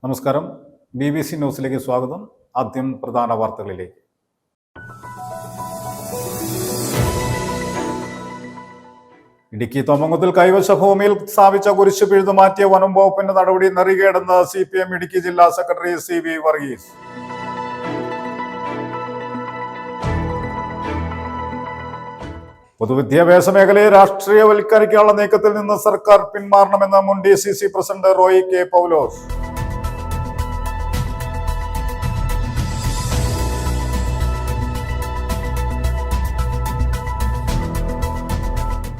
നമസ്കാരം. BBC ന്യൂസിലേക്ക് സ്വാഗതം. ആദ്യം പ്രധാന വാർത്തകളിലേക്ക്. ഇടുക്കി തൊമ്മങ്കുത്തിൽ കൈവശ ഭൂമിയിൽ സ്ഥാപിച്ച കുരിശ് പിഴുതു മാറ്റിയ വനം വകുപ്പിന്റെ നടപടി നെറികേടെന്ന് CPM ഇടുക്കി ജില്ലാ സെക്രട്ടറി CV വർഗീസ്. പൊതുവിദ്യാഭ്യാസ മേഖലയെ രാഷ്ട്രീയവൽക്കരിക്കാനുള്ള നീക്കത്തിൽ നിന്ന് സർക്കാർ പിന്മാറണമെന്ന് മുൻ DCC പ്രസിഡന്റ് റോയി കെ പൗലോസ്.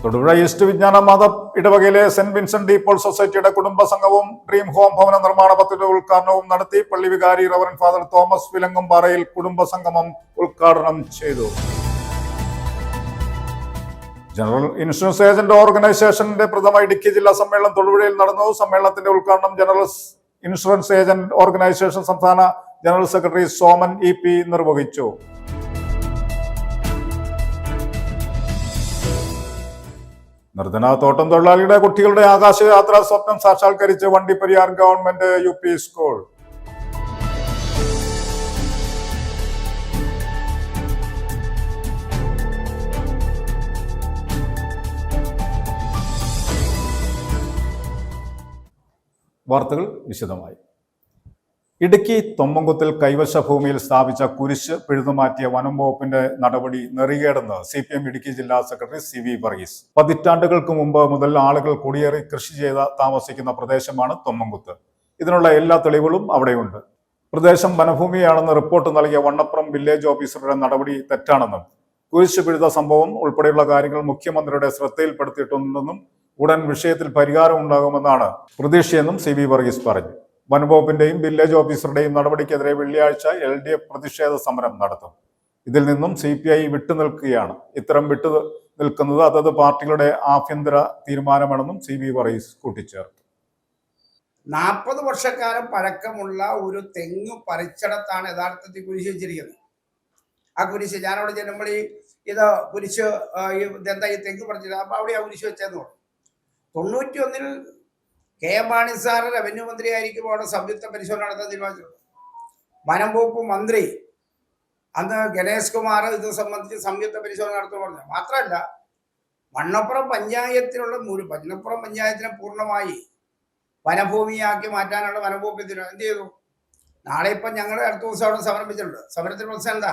തൊടുപുഴ ഈസ്റ്റ് വിജ്ഞാന മത ഇടവകയിലെ സെന്റ് വിൻസെന്റ് ഡി പോൾ സൊസൈറ്റിയുടെ കുടുംബ സംഘവും ഡ്രീം ഹോം ഭവന നിർമ്മാണ പദ്ധതിയുടെ ഉദ്ഘാടനവും നടത്തി. പള്ളി വികാരി റവറൻ ഫാദർ തോമസ് വിലങ്ങുംപാറയിൽ കുടുംബ സംഗമം ഉദ്ഘാടനം ചെയ്തു. ജനറൽ ഇൻഷുറൻസ് ഏജന്റ് ഓർഗനൈസേഷന്റെ പ്രഥമ ഇടുക്കി ജില്ലാ സമ്മേളനം തൊടുപുഴയിൽ നടന്നു. സമ്മേളനത്തിന്റെ ഉദ്ഘാടനം ജനറൽ ഇൻഷുറൻസ് ഏജന്റ് ഓർഗനൈസേഷൻ സംസ്ഥാന ജനറൽ സെക്രട്ടറി സോമൻ EP നിർവഹിച്ചു. നിർധന തോട്ടം തൊഴിലാളിയുടെ കുട്ടികളുടെ ആകാശയാത്രാ സ്വപ്നം സാക്ഷാത്കരിച്ച് വണ്ടിപ്പെരിയാർ ഗവൺമെന്റ് UP സ്കൂൾ. വാർത്തകൾ വിശദമായി. ഇടുക്കി തൊമ്മങ്കുത്തിൽ കൈവശ ഭൂമിയിൽ സ്ഥാപിച്ച കുരിശ് പിഴുതുമാറ്റിയ വനം വകുപ്പിന്റെ നടപടി നെറികേടെന്ന് CPM ഇടുക്കി ജില്ലാ സെക്രട്ടറി CV വർഗീസ്. പതിറ്റാണ്ടുകൾക്ക് മുമ്പ് മുതൽ ആളുകൾ കുടിയേറി കൃഷി ചെയ്ത് താമസിക്കുന്ന പ്രദേശമാണ് തൊമ്മങ്കുത്ത്. ഇതിനുള്ള എല്ലാ തെളിവുകളും അവിടെയുണ്ട്. പ്രദേശം വനഭൂമിയാണെന്ന് റിപ്പോർട്ട് നൽകിയ വണ്ണപ്പുറം വില്ലേജ് ഓഫീസറുടെ നടപടി തെറ്റാണെന്നും കുരിശ് പിഴുത സംഭവം ഉൾപ്പെടെയുള്ള കാര്യങ്ങൾ മുഖ്യമന്ത്രിയുടെ ശ്രദ്ധയിൽപ്പെടുത്തിയിട്ടുണ്ടെന്നും ഉടൻ വിഷയത്തിൽ പരിഹാരം ഉണ്ടാകുമെന്നാണ് പ്രതീക്ഷയെന്നും CV വർഗീസ് പറഞ്ഞു. വനംവകുപ്പിന്റെയും വില്ലേജ് ഓഫീസറുടെയും നടപടിക്കെതിരെ വെള്ളിയാഴ്ച LDF പ്രതിഷേധ സമരം നടത്തും. ഇതിൽ നിന്നും CPI വിട്ടുനിൽക്കുകയാണ്. ഇത്തരം വിട്ടുനിൽക്കുന്നത് അതത് പാർട്ടികളുടെ ആഭ്യന്തര തീരുമാനമാണെന്നും CV വർഗീസ് കൂട്ടിച്ചേർത്തു. 40 വർഷക്കാലം പഴക്കമുള്ള ഒരു തെങ്ങ് പറിച്ചിടത്താണ് യഥാർത്ഥത്തിൽ കുരിശ് വെച്ചിരിക്കുന്നത്. ആ കുരിശ് ഞാനവിടെ ചെല്ലുമ്പോൾ ഇത് കുരിശ് എന്താ ഈ തെങ്ങ് പറിച്ചിട്ട് അപ്പൊ അവിടെ ആ കുരിശ് വെച്ചെന്ന് പറഞ്ഞു. 91-ൽ KM മാണി സാറ് റവന്യൂ മന്ത്രി ആയിരിക്കുമ്പോൾ അവിടെ സംയുക്ത പരിശോധന നടത്താൻ തീരുമാനിച്ചു. വനം വകുപ്പ് മന്ത്രി അന്ന് ഗണേഷ് കുമാർ ഇത് സംബന്ധിച്ച് സംയുക്ത പരിശോധന നടത്തുമെന്ന് പറഞ്ഞു. മാത്രമല്ല വണ്ണപ്പുറം പഞ്ചായത്തിനെ പൂർണ്ണമായി വനഭൂമിയാക്കി മാറ്റാനുള്ള വനംവകുപ്പ് എന്ത് ചെയ്തു? നാളെ ഇപ്പം ഞങ്ങൾ അടുത്ത ദിവസം അവിടെ സമരം വെച്ചിട്ടുണ്ട്. സമരത്തിന് പ്രശ്നം എന്താ?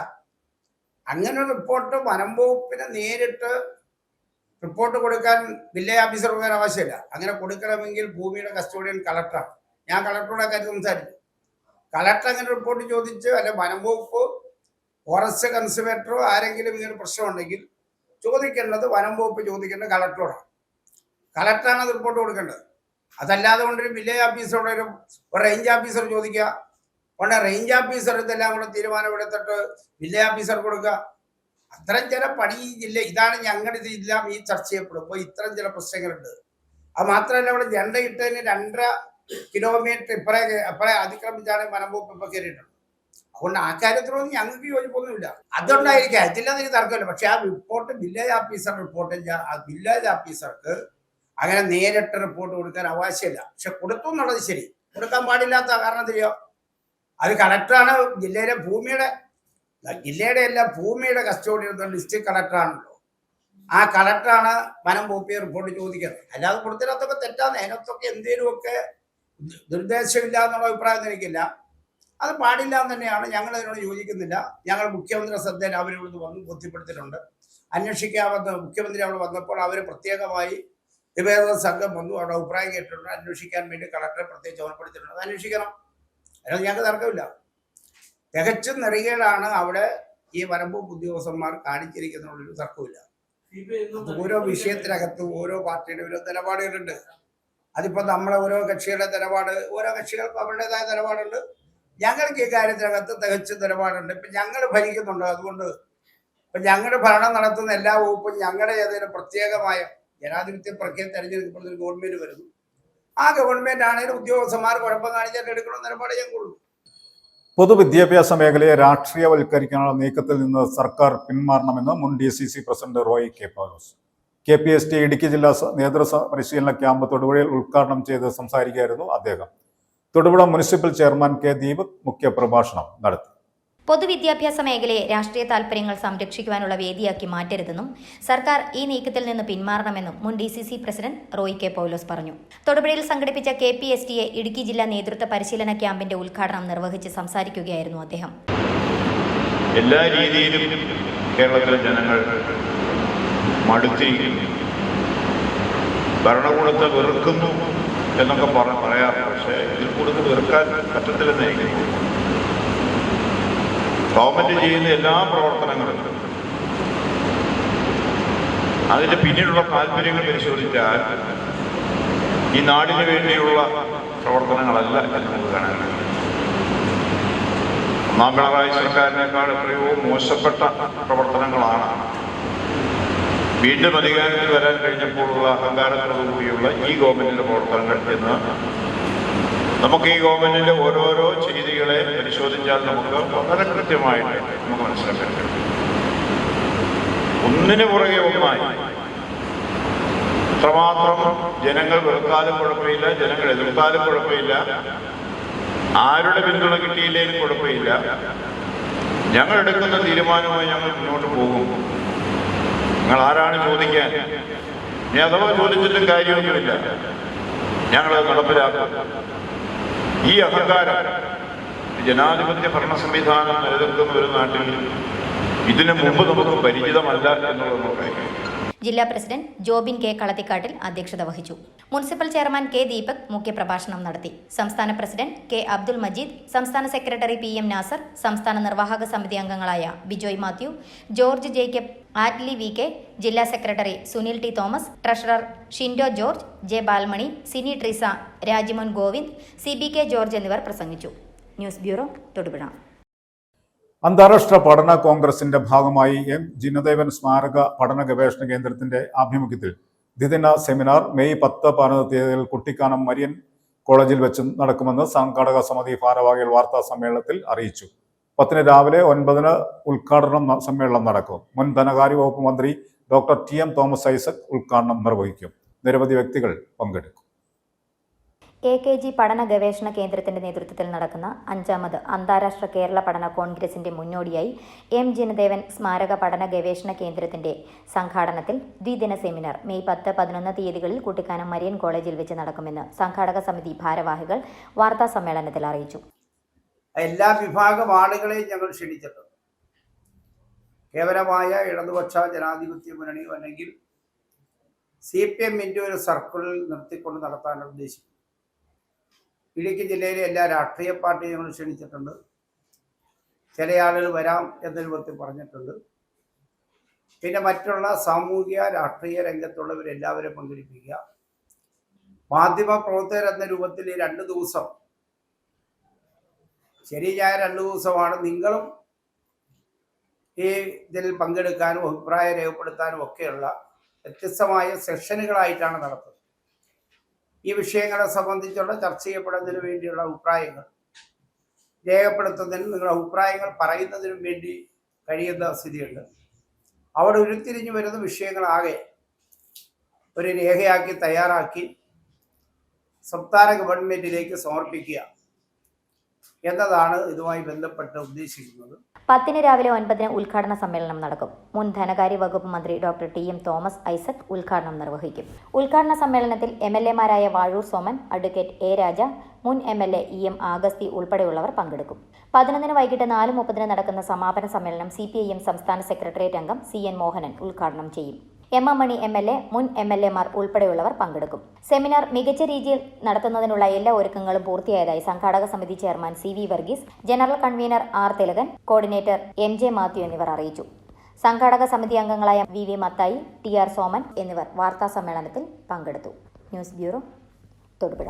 അങ്ങനെ റിപ്പോർട്ട് വനം വകുപ്പിന് നേരിട്ട് റിപ്പോർട്ട് കൊടുക്കാൻ വില്ലേജ് ഓഫീസർ കൊടുക്കാൻ ആവശ്യമില്ല. അങ്ങനെ കൊടുക്കണമെങ്കിൽ ഭൂമിയുടെ കസ്റ്റോഡിയൻ കളക്ടറാണ്. ഞാൻ കളക്ടറുടെ കാര്യം സംസാരിച്ചു. കളക്ടർ അങ്ങനെ റിപ്പോർട്ട് ചോദിച്ച് അല്ലെ വനം വകുപ്പ് ഫോറസ്റ്റ് കൺസർവേറ്ററോ ആരെങ്കിലും ഇങ്ങനെ പ്രശ്നമുണ്ടെങ്കിൽ ചോദിക്കേണ്ടത് വനം വകുപ്പ് ചോദിക്കേണ്ടത് കളക്ടറോടാണ്. കളക്ടറാണ് അത് റിപ്പോർട്ട് കൊടുക്കേണ്ടത്. അതല്ലാതെ കൊണ്ടൊരു വില്ലേജ് ഓഫീസറോട് ഒരു റേഞ്ച് ഓഫീസർ ചോദിക്കുക, കൊണ്ട് റേഞ്ച് ഓഫീസർ ഇതെല്ലാം കൂടെ തീരുമാനമെടുത്തിട്ട് വില്ലേജ് ഓഫീസർ കൊടുക്കുക. അത്തരം ചില പണി ജില്ല ഇതാണ് ഞങ്ങളുടെ ഇതെല്ലാം ഈ ചർച്ച ചെയ്യപ്പെടുമ്പോൾ ഇത്തരം ചില പ്രശ്നങ്ങളുണ്ട്. അത് മാത്രമല്ല അവിടെ ജണ്ട ഇട്ടതിന് 2.5 കിലോമീറ്റർ ഇപ്പറേ അതിക്രമിച്ചാണ് വനം വകുപ്പ് ഇപ്പൊ കയറിയിട്ടുണ്ട്. അതുകൊണ്ട് ആ കാര്യത്തിലൊന്നും ഞങ്ങൾക്ക് യോജിപ്പൊന്നുമില്ല. അതുകൊണ്ടായിരിക്കും അതില്ലാതെ എനിക്ക് തർക്കമില്ല. പക്ഷെ ആ റിപ്പോർട്ട് വില്ലേജ് ഓഫീസർ വില്ലേജ് ഓഫീസർക്ക് അങ്ങനെ നേരിട്ട് റിപ്പോർട്ട് കൊടുക്കാൻ അവകാശമില്ല. പക്ഷെ കൊടുത്തു എന്നുള്ളത് ശരി, കൊടുക്കാൻ പാടില്ലാത്ത കാരണം തിരിയോ? അത് കളക്ടറാണ് ജില്ലയുടെ എല്ലാം ഭൂമിയുടെ കസ്റ്റോഡിയൻ ഡിസ്ട്രിക്ട് കളക്ടറാണല്ലോ. ആ കളക്ടറാണ് വനം വകുപ്പിയെ റിപ്പോർട്ട് ചോദിക്കുന്നത്. അല്ലാതെ കൊടുത്തതിനകത്തൊക്കെ തെറ്റാന്ന്, അതിനകത്തൊക്കെ എന്തെങ്കിലുമൊക്കെ നിർദ്ദേശമില്ല എന്നുള്ള അഭിപ്രായം എനിക്കില്ല. അത് പാടില്ല എന്ന് തന്നെയാണ്. ഞങ്ങൾ അതിനോട് യോജിക്കുന്നില്ല. ഞങ്ങൾ മുഖ്യമന്ത്രി ശ്രദ്ധയിൽ അവരിവിടെ വന്ന് ബോധ്യപ്പെടുത്തിയിട്ടുണ്ട്. അന്വേഷിക്കാമെന്ന് മുഖ്യമന്ത്രി അവിടെ വന്നപ്പോൾ അവർ പ്രത്യേകമായി നിവേദന സംഘം വന്നു, അവിടെ അഭിപ്രായം കേട്ടിട്ടുണ്ട്. അന്വേഷിക്കാൻ വേണ്ടി കളക്ടറെ പ്രത്യേകം ചുമതലപ്പെടുത്തിയിട്ടുണ്ട്. അത് അന്വേഷിക്കണം. അതിനകത്ത് ഞങ്ങൾക്ക് തർക്കമില്ല. തികച്ചും നെറികേടാണ് അവിടെ ഈ വനംവകുപ്പ് ഉദ്യോഗസ്ഥന്മാർ കാണിച്ചിരിക്കുന്നുള്ളൊരു തർക്കമില്ല. ഓരോ വിഷയത്തിനകത്ത് ഓരോ പാർട്ടിയുടെ ഓരോ നിലപാടുകളുണ്ട്. അതിപ്പോ നമ്മളെ ഓരോ കക്ഷികളുടെ നിലപാട്, ഓരോ കക്ഷികൾക്കും അവരുടേതായ നിലപാടുണ്ട്. ഞങ്ങൾക്ക് ഈ കാര്യത്തിനകത്ത് തികച്ചും നിലപാടുണ്ട്. ഇപ്പൊ ഞങ്ങൾ ഭരിക്കുന്നുണ്ട്. അതുകൊണ്ട് ഇപ്പൊ ഞങ്ങളുടെ ഭരണം നടത്തുന്ന എല്ലാ വകുപ്പും ഞങ്ങളുടെ ഏതെങ്കിലും പ്രത്യേകമായ ജനാധിപത്യ പ്രക്രിയ തെരഞ്ഞെടുക്കപ്പെടുന്ന ഒരു ഗവൺമെന്റ് വരുന്നു. ആ ഗവൺമെന്റ് ആണെങ്കിലും ഉദ്യോഗസ്ഥന്മാർ കുഴപ്പം കാണിച്ചാൽ എടുക്കണമെന്ന നിലപാട് ഞാൻ കൊള്ളു. പൊതുവിദ്യാഭ്യാസ മേഖലയെ രാഷ്ട്രീയവൽക്കരിക്കാനുള്ള നീക്കത്തിൽ നിന്ന് സർക്കാർ പിന്മാറണമെന്ന് മുൻ DCC പ്രസിഡന്റ് റോയി കെ പൗലോസ്. KPST ഇടുക്കി ജില്ലാ നേതൃ പരിശീലന ക്യാമ്പ് തൊടുപുഴയിൽ ഉദ്ഘാടനം ചെയ്ത് സംസാരിക്കുകയായിരുന്നു അദ്ദേഹം. Thodupuzha municipal chairman K Deepak മുഖ്യപ്രഭാഷണം നടത്തി. പൊതുവിദ്യാഭ്യാസ മേഖലയെ രാഷ്ട്രീയ താൽപര്യങ്ങൾ സംരക്ഷിക്കുവാനുള്ള വേദിയാക്കി മാറ്റരുതെന്നും സർക്കാർ ഈ നീക്കത്തിൽ നിന്ന് പിന്മാറണമെന്നും മുൻ DCC പ്രസിഡന്റ് റോയ് കെ പൗലോസ് പറഞ്ഞു. തൊടുപുഴയിൽ സംഘടിപ്പിച്ച KPSTA ഇടുക്കി ജില്ലാ നേതൃത്വ പരിശീലന ക്യാമ്പിന്റെ ഉദ്ഘാടനം നിർവഹിച്ച് സംസാരിക്കുകയായിരുന്നു അദ്ദേഹം. എല്ലാ രീതിയിലും കേരളത്തിലെ ജനങ്ങൾ മടുത്തിരിക്കുന്നു, ഭരണകൂടത്തെ വെറുക്കുന്നു എന്നൊക്കെ പറയാറ്. പക്ഷേ ഇതിൽ കൂടുതൽ വെറുക്കാൻ പറ്റത്തില്ലെന്ന് എനിക്ക് തോന്നുന്നു. ഗവൺമെന്റ് ചെയ്യുന്ന എല്ലാ പ്രവർത്തനങ്ങളും അതിന്റെ പിന്നിലുള്ള താല്പര്യങ്ങൾ പരിശോധിച്ചാൽ ഈ നാടിന് വേണ്ടിയുള്ള പ്രവർത്തനങ്ങളല്ല എന്ന് നമുക്ക് കാണാൻ കഴിയും. ഒന്നാം പിണറായി സർക്കാരിനേക്കാൾ എത്രയോ മോശപ്പെട്ട പ്രവർത്തനങ്ങളാണ് വീണ്ടും അധികാരത്തിൽ വരാൻ കഴിഞ്ഞപ്പോഴുള്ള അഹങ്കാരത്തോടുകൂടിയുള്ള ഈ ഗവൺമെന്റിന്റെ പ്രവർത്തനങ്ങൾ എന്ന് നമുക്ക് ഈ ഗവൺമെന്റിന്റെ ഓരോരോ ചെയ്തികളെ പരിശോധിച്ചാൽ നമുക്ക് വളരെ കൃത്യമായിട്ട് നമുക്ക് മനസ്സിലാക്കാൻ കഴിയും. ഒന്നിനു പുറകെ ഒന്നായി അത്രമാത്രം ജനങ്ങൾ വെറുത്താലും കുഴപ്പമില്ല, ജനങ്ങൾ എതിർത്താലും കുഴപ്പമില്ല, ആരുടെ പിന്തുണ കിട്ടിയില്ലേലും കുഴപ്പമില്ല, ഞങ്ങൾ എടുക്കുന്ന തീരുമാനമായി ഞങ്ങൾ മുന്നോട്ട് പോകും. നിങ്ങൾ ആരാണ് ചോദിക്കാൻ? ഇനി അഥവാ ചോദിച്ചിട്ടും കാര്യമൊന്നുമില്ല, ഞങ്ങളത് നടപ്പിലാക്കും. ഈ അഹങ്കാരം ജനാധിപത്യ ഭരണ സംവിധാനം നിലനിൽക്കുന്ന ഒരു നാട്ടിൽ ഇതിനു മുമ്പ് നമുക്ക് പരിചിതമല്ല എന്നുള്ളത്. ജില്ലാ പ്രസിഡന്റ് ജോബിൻ കെ കളത്തിക്കാട്ടിൽ അധ്യക്ഷത വഹിച്ചു. മുനിസിപ്പൽ ചെയർമാൻ കെ ദീപക് മുഖ്യപ്രഭാഷണം നടത്തി. സംസ്ഥാന പ്രസിഡന്റ് കെ അബ്ദുൽ മജീദ്, സംസ്ഥാന സെക്രട്ടറി PM നാസർ, സംസ്ഥാന നിർവാഹക സമിതി അംഗങ്ങളായ ബിജോയ് മാത്യു, ജോർജ് ജേക്കബ്, ആറ്റ്ലി VK, ജില്ലാ secretary Sunil T Thomas, treasurer Shindo George, J Balmani, Sini Treesa, Rajimon Govind, CBK George എന്നിവർ പ്രസംഗിച്ചു. News bureau, Thodupuzha. അന്താരാഷ്ട്ര പഠന കോൺഗ്രസിന്റെ ഭാഗമായി M ജിനദേവൻ സ്മാരക പഠന ഗവേഷണ കേന്ദ്രത്തിന്റെ ആഭിമുഖ്യത്തിൽ ദ്വിദിന സെമിനാർ മെയ് 10-15 തീയതികളിൽ കുട്ടിക്കാനം മരിയൻ കോളേജിൽ വെച്ച് നടക്കുമെന്ന് സംഘാടക സമിതി ഭാരവാഹികൾ വാർത്താ സമ്മേളനത്തിൽ അറിയിച്ചു. 10 രാവിലെ 9 ഉദ്ഘാടന സമ്മേളനം നടക്കും. മുൻ ധനകാര്യ വകുപ്പ് മന്ത്രി ഡോക്ടർ TM തോമസ് ഐസക് ഉദ്ഘാടനം നിർവഹിക്കും. നിരവധി വ്യക്തികൾ പങ്കെടുക്കും. AKG പഠന ഗവേഷണ കേന്ദ്രത്തിന്റെ നേതൃത്വത്തിൽ നടക്കുന്ന 5ാമത് അന്താരാഷ്ട്ര കേരള പഠന കോൺഗ്രസിന്റെ മുന്നോടിയായി M ജിനദേവൻ സ്മാരക പഠന ഗവേഷണ കേന്ദ്രത്തിന്റെ സംഘാടനത്തിൽ ദ്വിദിന സെമിനാർ മെയ് 10-11 തീയതികളിൽ കുട്ടിക്കാനം മരിയൻ കോളേജിൽ വെച്ച് നടക്കുമെന്ന് സംഘാടക സമിതി ഭാരവാഹികൾ വാർത്താ സമ്മേളനത്തിൽ അറിയിച്ചു. എല്ലാ വിഭാഗം ആളുകളെയും ഞങ്ങൾ ക്ഷണിച്ചിട്ടുണ്ട്. കേവലമായ ഇടതുപക്ഷ ജനാധിപത്യ മുന്നണിയോ അല്ലെങ്കിൽ CPM-ന്റെ ഒരു സർക്കിളിൽ നിർത്തിക്കൊണ്ട് നടത്താനാണ് ഉദ്ദേശിക്കുന്നത്. ഇടുക്കി ജില്ലയിലെ എല്ലാ രാഷ്ട്രീയ പാർട്ടിയും ഞങ്ങൾ ക്ഷണിച്ചിട്ടുണ്ട്. ചില ആളുകൾ വരാം എന്ന രൂപത്തിൽ പറഞ്ഞിട്ടുണ്ട്. പിന്നെ മറ്റുള്ള സാമൂഹിക രാഷ്ട്രീയ രംഗത്തുള്ളവരെല്ലാവരും പങ്കെടുപ്പിക്കുക. മാധ്യമ പ്രവർത്തകർ എന്ന രൂപത്തിൽ 2 ദിവസം, ശനി ഞായർ 2 ദിവസമാണ് നിങ്ങളും ഈ ഇതിൽ പങ്കെടുക്കാനും അഭിപ്രായം രേഖപ്പെടുത്താനും ഒക്കെയുള്ള വ്യത്യസ്തമായ സെഷനുകളായിട്ടാണ് നടത്തുന്നത്. ഈ വിഷയങ്ങളെ സംബന്ധിച്ചുള്ള ചർച്ച ചെയ്യപ്പെടുന്നതിന് വേണ്ടിയുള്ള അഭിപ്രായങ്ങൾ രേഖപ്പെടുത്തുന്നതിനും നിങ്ങളുടെ അഭിപ്രായങ്ങൾ പറയുന്നതിനും വേണ്ടി കഴിയുന്ന സ്ഥിതിയുണ്ട്. അവിടെ ഉരുത്തിരിഞ്ഞു വരുന്ന വിഷയങ്ങളാകെ ഒരു രേഖയാക്കി തയ്യാറാക്കി സംസ്ഥാന ഗവൺമെന്റിലേക്ക് സമർപ്പിക്കുക എന്നതാണ് ഇതുമായി ബന്ധപ്പെട്ട് ഉദ്ദേശിക്കുന്നത്. 10 രാവിലെ 9 ഉദ്ഘാടന സമ്മേളനം നടക്കും. മുൻ ധനകാര്യ വകുപ്പ് മന്ത്രി ഡോക്ടർ TM തോമസ് ഐസക് ഉദ്ഘാടനം നിർവഹിക്കും. ഉദ്ഘാടന സമ്മേളനത്തിൽ MLA-മാരായ വാഴൂർ സോമൻ, അഡ്വക്കേറ്റ് A രാജ, മുൻ MLA EM ആഗസ്തി ഉൾപ്പെടെയുള്ളവർ പങ്കെടുക്കും. 11 വൈകിട്ട് 4:30 നടക്കുന്ന സമാപന സമ്മേളനം CPIM സംസ്ഥാന സെക്രട്ടേറിയറ്റ് അംഗം CN മോഹനൻ ഉദ്ഘാടനം ചെയ്യും. M മണി MLA, മുൻ MLA-മാർ ഉൾപ്പെടെയുള്ളവർ പങ്കെടുക്കും. സെമിനാർ മികച്ച രീതിയിൽ നടത്തുന്നതിനുള്ള എല്ലാ ഒരുക്കങ്ങളും പൂർത്തിയായതായി സംഘാടക സമിതി chairman CV Varghese, general convener R Thilakan, coordinator MJ Mathew എന്നിവർ അറിയിച്ചു. സംഘാടക സമിതി അംഗങ്ങളായ VV മത്തായി, TR സോമൻ എന്നിവർ വാർത്താ സമ്മേളനത്തിൽ പങ്കെടുത്തു. News bureau, Thodupuzha.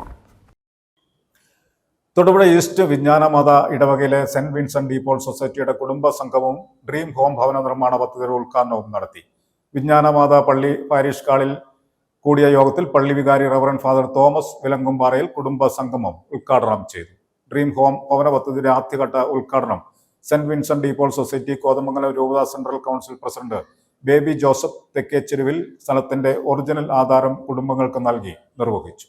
Thodupuzha east Vijnanamatha ഇടവകയിലെ സെന്റ് വിൻസെന്റ് ഡി പോൾ സൊസൈറ്റിയുടെ കുടുംബ സംഘവും ഡ്രീം ഹോം ഭവന നിർമ്മാണ പദ്ധതിയുടെ ഉദ്ഘാടനവും നടത്തി. വിജ്ഞാനമാത പള്ളി പാരിഷ് ഹാളിൽ കൂടിയ യോഗത്തിൽ പള്ളി വികാരി റവറന്റ് ഫാദർ തോമസ് വിലങ്കുംപാറയിൽ കുടുംബ സംഗമം ഉദ്ഘാടനം ചെയ്തു. ഡ്രീം ഹോം ഭവന പദ്ധതിയുടെ ആദ്യഘട്ട ഉദ്ഘാടനം saint Vincent de Paul society Kothamangalam രൂപത central council president baby Joseph Thekkecheruvil സ്ഥലത്തിന്റെ ഒറിജിനൽ ആധാരം കുടുംബങ്ങൾക്ക് നൽകി നിർവഹിച്ചു.